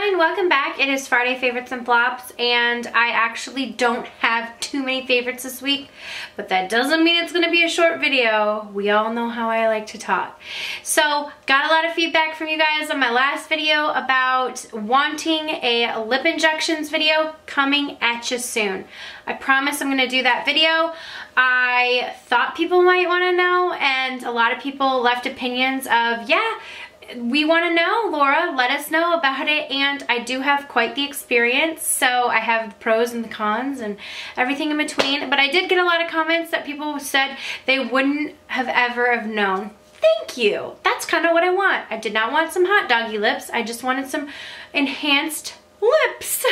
everyone, welcome back. It is Friday Favorites and Flops, and I actually don't have too many favorites this week, but that doesn't mean it's going to be a short video. We all know how I like to talk. So, got a lot of feedback from you guys on my last video about wanting a lip injections video coming at you soon. I promise I'm going to do that video. I thought people might want to know, and a lot of people left opinions of, yeah, we want to know, Laura, let us know about it. And I do have quite the experience, so I have the pros and the cons and everything in between. But I did get a lot of comments that people said they wouldn't have ever have known. Thank you. That's kind of what I want. I did not want some hot doggy lips. I just wanted some enhanced lips.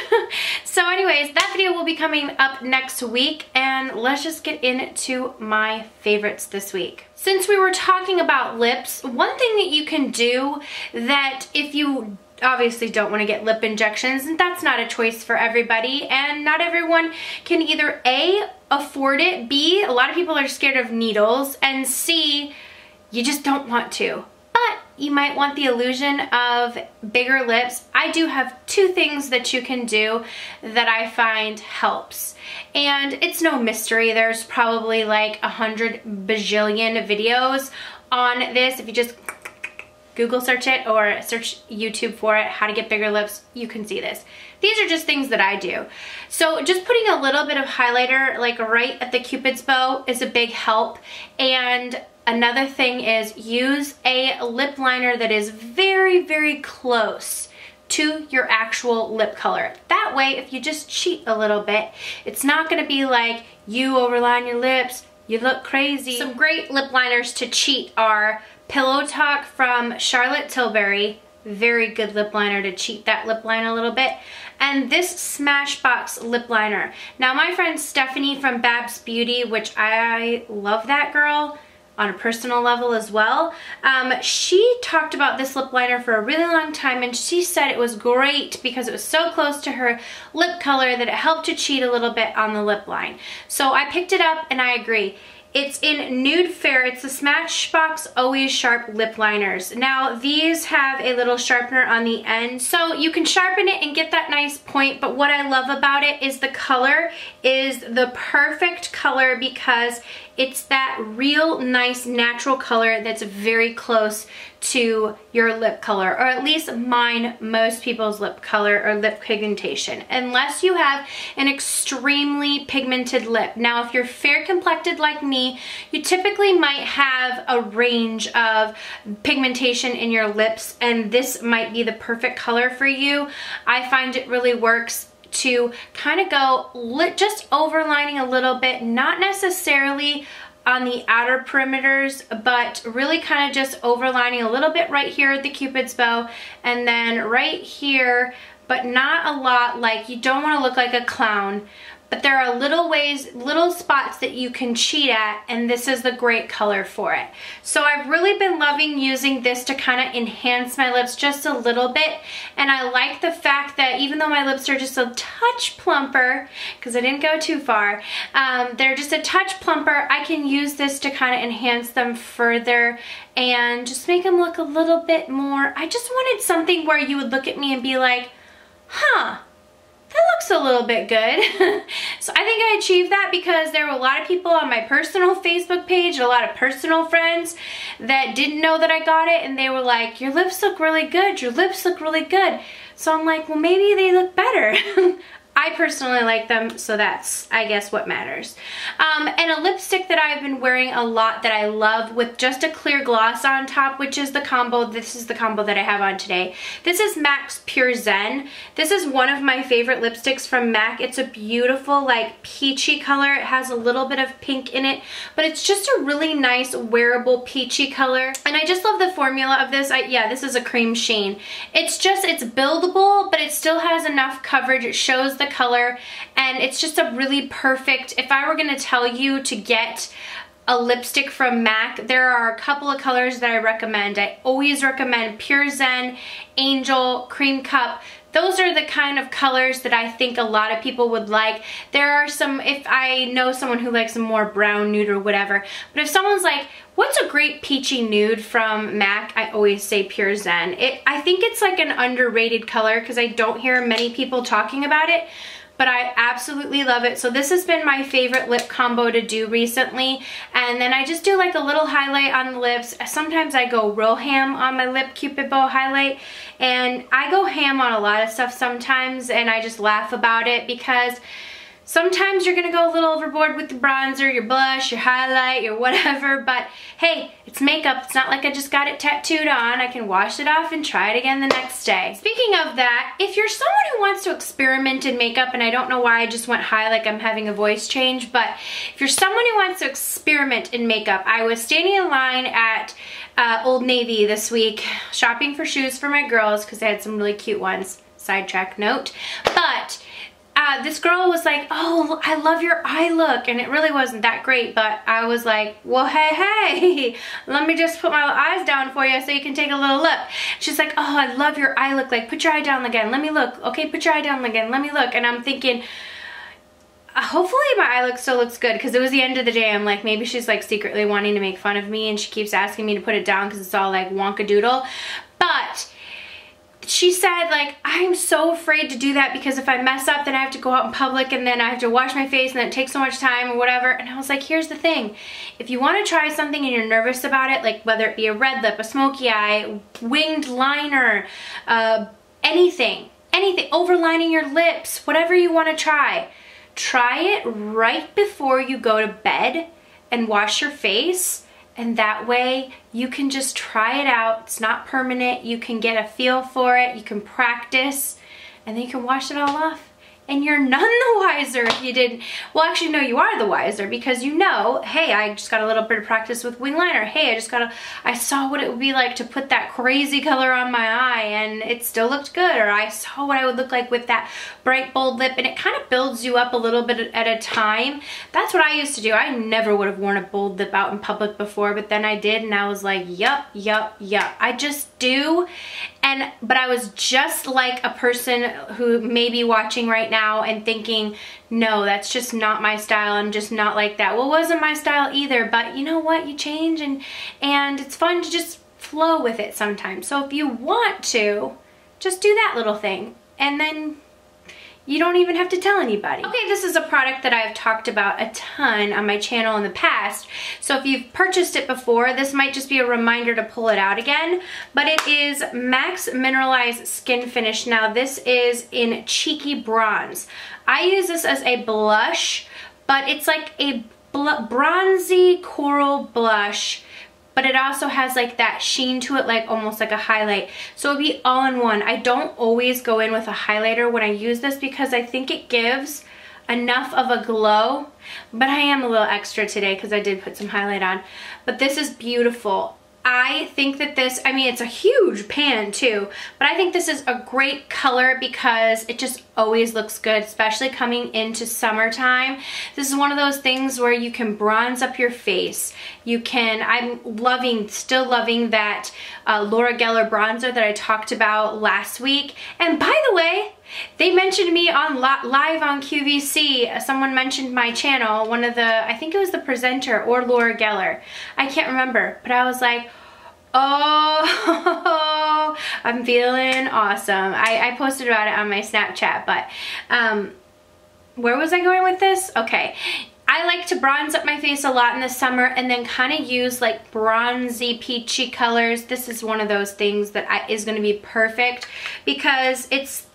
So anyways, that video will be coming up next week, and let's just get into my favorites this week. Since we were talking about lips, one thing that you can do that if you obviously don't want to get lip injections, and that's not a choice for everybody, and not everyone can either A, afford it, B, a lot of people are scared of needles, and C, you just don't want to. But you might want the illusion of bigger lips. I do have two things that you can do that I find helps. And it's no mystery. There's probably like 100 bajillion videos on this. If you just Google search it or search YouTube for it, how to get bigger lips, you can see this. These are just things that I do. So just putting a little bit of highlighter like right at the Cupid's bow is a big help. And another thing is use a lip liner that is very, very close to your actual lip color. That way, if you just cheat a little bit, it's not gonna be like you overline your lips, you look crazy. Some great lip liners to cheat are Pillow Talk from Charlotte Tilbury. Very good lip liner to cheat that lip line a little bit. And this Smashbox Lip Liner. Now my friend Stephanie from Babs Beauty, which I love that girl on a personal level as well, she talked about this lip liner for a really long time, and she said it was great because it was so close to her lip color that it helped to cheat a little bit on the lip line. So I picked it up and I agree. It's in Nude Fair. It's the Smashbox Always Sharp Lip Liners. Now, these have a little sharpener on the end, so you can sharpen it and get that nice point, but what I love about it is the color is the perfect color because it's that real nice natural color that's very close to your lip color, or at least mine, most people's lip color or lip pigmentation, unless you have an extremely pigmented lip. Now, if you're fair complected like me, you typically might have a range of pigmentation in your lips, and this might be the perfect color for you. I find it really works to kind of go just overlining a little bit, not necessarily on the outer perimeters, but really kind of just overlining a little bit right here at the Cupid's bow, and then right here, but not a lot. Like, you don't want to look like a clown, but there are little spots that you can cheat at, and this is the great color for it. So I've really been loving using this to kind of enhance my lips just a little bit, and I like the fact that even though my lips are just a touch plumper, because I didn't go too far, they're just a touch plumper, I can use this to kind of enhance them further and just make them look a little bit more. I just wanted something where you would look at me and be like, huh, that looks a little bit good. So I think I achieved that because there were a lot of people on my personal Facebook page, a lot of personal friends that didn't know that I got it, and they were like, your lips look really good, your lips look really good. So I'm like, well, maybe they look better. I personally like them, so that's, I guess, what matters. And a lipstick that I've been wearing a lot that I love with just a clear gloss on top, which is the combo. This is the combo that I have on today. This is MAC's Pure Zen. This is one of my favorite lipsticks from MAC. It's a beautiful, like, peachy color. It has a little bit of pink in it, but it's just a really nice, wearable, peachy color. And I just love the formula of this. Yeah, this is a cream sheen. It's buildable, but it still has enough coverage. It shows the color, and it's just a really perfect, if I were going to tell you to get a lipstick from MAC, there are a couple of colors that I recommend. I always recommend Pure Zen, Angel, Cream Cup. Those are the kind of colors that I think a lot of people would like. There are some, if I know someone who likes a more brown nude or whatever, but if someone's like, what's a great peachy nude from MAC, I always say Pure Zen. I think it's like an underrated color because I don't hear many people talking about it, but I absolutely love it. So this has been my favorite lip combo to do recently. And then I just do like a little highlight on the lips. Sometimes I go real ham on my lip Cupid bow highlight. And I go ham on a lot of stuff sometimes, and I just laugh about it because sometimes you're gonna go a little overboard with the bronzer, your blush, your highlight, your whatever, but hey, it's makeup. It's not like I just got it tattooed on. I can wash it off and try it again the next day. Speaking of that, if you're someone who wants to experiment in makeup, and I don't know why I just went high like I'm having a voice change, but if you're someone who wants to experiment in makeup, I was standing in line at Old Navy this week shopping for shoes for my girls because they had some really cute ones. Sidetrack note. But this girl was like, oh, I love your eye look, and it really wasn't that great, but I was like, well, hey, let me just put my eyes down for you so you can take a little look. She's like, oh, I love your eye look, like put your eye down again, let me look. Okay, put your eye down again, let me look. And I'm thinking, hopefully my eye look still looks good, because it was the end of the day. I'm like, maybe she's like secretly wanting to make fun of me and she keeps asking me to put it down because it's all like wonkadoodle. But she said, like, I'm so afraid to do that because if I mess up, then I have to go out in public and then I have to wash my face and then it takes so much time or whatever. And I was like, here's the thing. If you want to try something and you're nervous about it, like whether it be a red lip, a smoky eye, winged liner, anything, overlining your lips, whatever you want to try it right before you go to bed and wash your face. And that way you can just try it out. It's not permanent. You can get a feel for it. You can practice and then you can wash it all off. And you're none the wiser if you didn't. Well, actually, no, you are the wiser because you know, hey, I just got a little bit of practice with wing liner. Hey, I saw what it would be like to put that crazy color on my eye and it still looked good. Or I saw what I would look like with that bright, bold lip, and it kind of builds you up a little bit at a time. That's what I used to do. I never would have worn a bold lip out in public before, but then I did and I was like, yup. I just do. But I was just like a person who may be watching right now and thinking, no, that's just not my style. I'm just not like that. Well, it wasn't my style either, but you know what? You change and it's fun to just flow with it sometimes. So if you want to, just do that little thing and then you don't even have to tell anybody. Okay, this is a product that I've talked about a ton on my channel in the past. So if you've purchased it before, this might just be a reminder to pull it out again. But it is MAC's Mineralized Skin Finish. Now this is in Cheeky Bronze. I use this as a blush, but it's like a bronzy coral blush, but it also has like that sheen to it, like almost like a highlight. So it'd be all in one. I don't always go in with a highlighter when I use this because I think it gives enough of a glow, but I am a little extra today because I did put some highlight on. But this is beautiful. I think that this, I mean, it's a huge pan too, but I think this is a great color because it just always looks good, especially coming into summertime. This is one of those things where you can bronze up your face. You can, I'm still loving that Laura Geller bronzer that I talked about last week. And by the way, they mentioned me on live on QVC. Someone mentioned my channel, one of the, I think it was the presenter or Laura Geller. I can't remember, but I was like, oh, I'm feeling awesome. I posted about it on my Snapchat, but where was I going with this? Okay. I like to bronze up my face a lot in the summer and then kind of use like bronzy peachy colors. This is one of those things that is going to be perfect because it's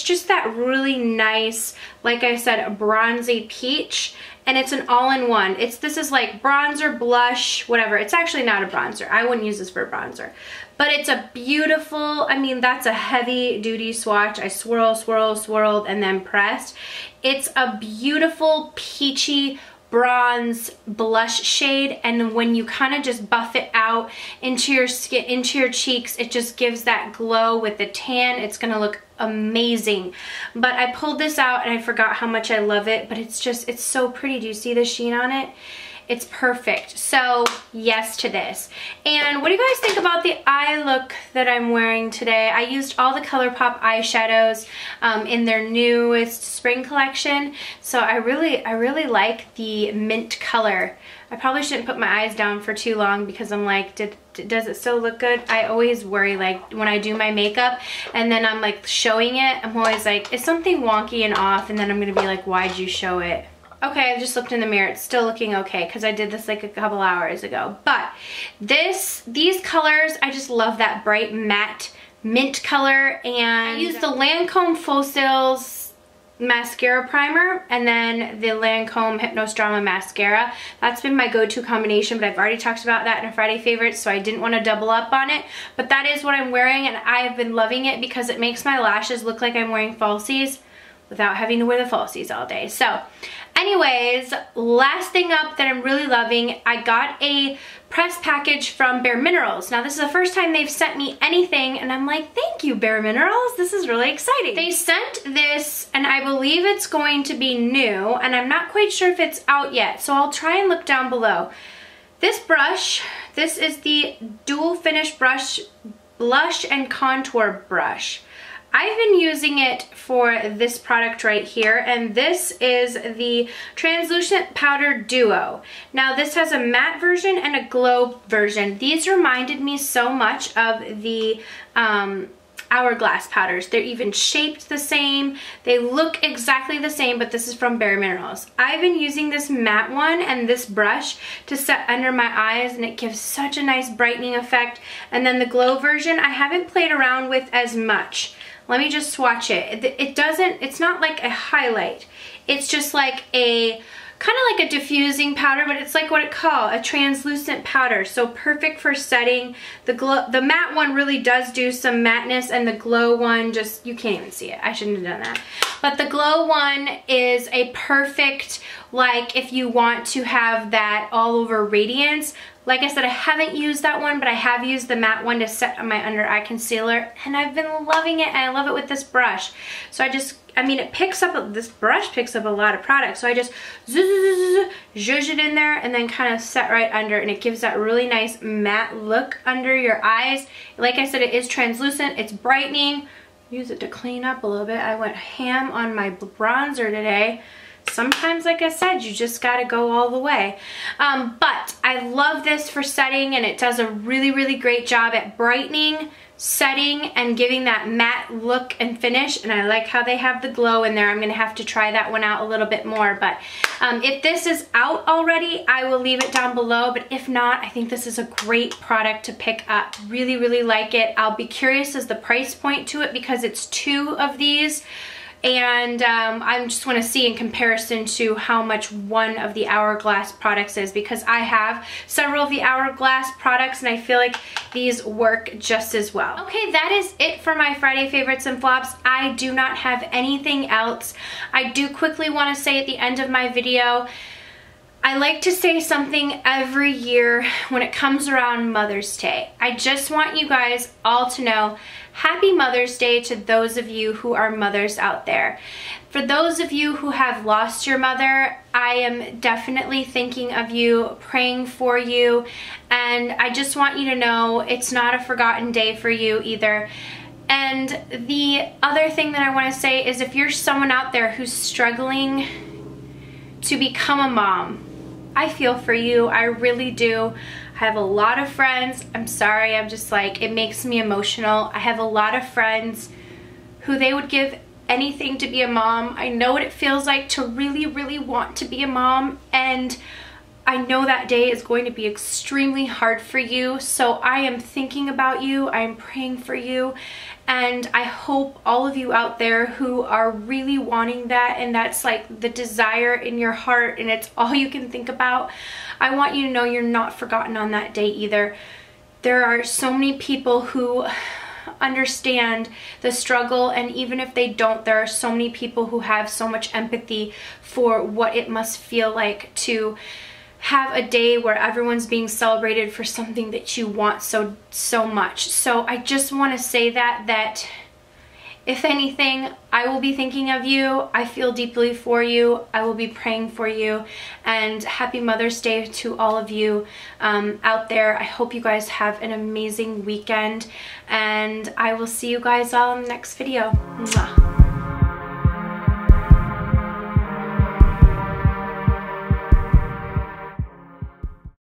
just that really nice, like I said, a bronzy peach, and it's an all-in-one. This is like bronzer, blush, whatever. It's actually not a bronzer. I wouldn't use this for a bronzer. But it's a beautiful, I mean, that's a heavy-duty swatch. I swirled, and then pressed. It's a beautiful peachy bronze blush shade, and when you kind of just buff it out into your skin, into your cheeks, it just gives that glow with the tan. It's gonna look amazing. But I pulled this out and I forgot how much I love it, but it's so pretty. Do you see the sheen on it? It's perfect. So yes to this. And what do you guys think about the eye look that I'm wearing today? I used all the ColourPop eyeshadows in their newest spring collection. So I really like the mint color. I probably shouldn't put my eyes down for too long because I'm like, does it still look good? I always worry, like when I do my makeup and then I'm like showing it, I'm always like, is something wonky and off? And then I'm gonna be like, why'd you show it? Okay, I just looked in the mirror. It's still looking okay because I did this like a couple hours ago. But these colors, I just love that bright matte mint color. And I used the Lancome Full Sails mascara primer and then the Lancome Hypnose Drama mascara. That's been my go-to combination, but I've already talked about that in a Friday favorite, so I didn't want to double up on it. But that is what I'm wearing, and I have been loving it because it makes my lashes look like I'm wearing falsies without having to wear the falsies all day. So anyways, last thing up that I'm really loving, I got a press package from Bareminerals. Now this is the first time they've sent me anything and I'm like, thank you Bareminerals, this is really exciting. They sent this and I believe it's going to be new and I'm not quite sure if it's out yet, so I'll try and look down below. This brush, this is the Dual Finish Brush Blush and Contour Brush. I've been using it for this product right here, and this is the Translucent Powder Duo. Now this has a matte version and a glow version. These reminded me so much of the Hourglass powders. They're even shaped the same. They look exactly the same, but this is from Bareminerals. I've been using this matte one and this brush to set under my eyes, and it gives such a nice brightening effect. And then the glow version, I haven't played around with as much. Let me just swatch it. It's not like a highlight. It's just like a, kind of like a diffusing powder, but it's like what it called a translucent powder. So perfect for setting. The matte one really does do some matteness, and the glow one just, you can't even see it. I shouldn't have done that. But the glow one is a perfect, like if you want to have that all over radiance. Like I said, I haven't used that one, but I have used the matte one to set on my under eye concealer, and I've been loving it, and I love it with this brush. So I mean, it picks up, this brush picks up a lot of product, so I just zhuzh it in there and then kind of set right under, and it gives that really nice matte look under your eyes. Like I said, it is translucent, it's brightening. Use it to clean up a little bit. I went ham on my bronzer today. Sometimes, like I said, you just gotta go all the way. But I love this for setting, and it does a really great job at brightening, setting, and giving that matte look and finish. And I like how they have the glow in there. I'm gonna have to try that one out a little bit more. But if this is out already, I will leave it down below. But if not, I think this is a great product to pick up. Really like it. I'll be curious as the price point to it because it's 2 of these. And I just want to see in comparison to how much one of the Hourglass products is, because I have several of the Hourglass products and I feel like these work just as well. Okay, that is it for my Friday favorites and flops. I do not have anything else. I do quickly want to say at the end of my video, I like to say something every year when it comes around Mother's Day. I just want you guys all to know, Happy Mother's Day to those of you who are mothers out there. For those of you who have lost your mother, I am definitely thinking of you, praying for you, and I just want you to know it's not a forgotten day for you either. And the other thing that I want to say is, if you're someone out there who's struggling to become a mom, I feel for you, I really do. I have a lot of friends, I'm sorry, I'm just like, it makes me emotional. I have a lot of friends who they would give anything to be a mom. I know what it feels like to really want to be a mom, and I know that day is going to be extremely hard for you. So I am thinking about you, I am praying for you, and I hope all of you out there who are really wanting that, and that's like the desire in your heart and it's all you can think about, I want you to know you're not forgotten on that day either. There are so many people who understand the struggle, and even if they don't, there are so many people who have so much empathy for what it must feel like to have a day where everyone's being celebrated for something that you want so much. So I just want to say that If anything, I will be thinking of you. I feel deeply for you. I will be praying for you. And happy Mother's Day to all of you out there. I hope you guys have an amazing weekend. And I will see you guys all in the next video. Mwah.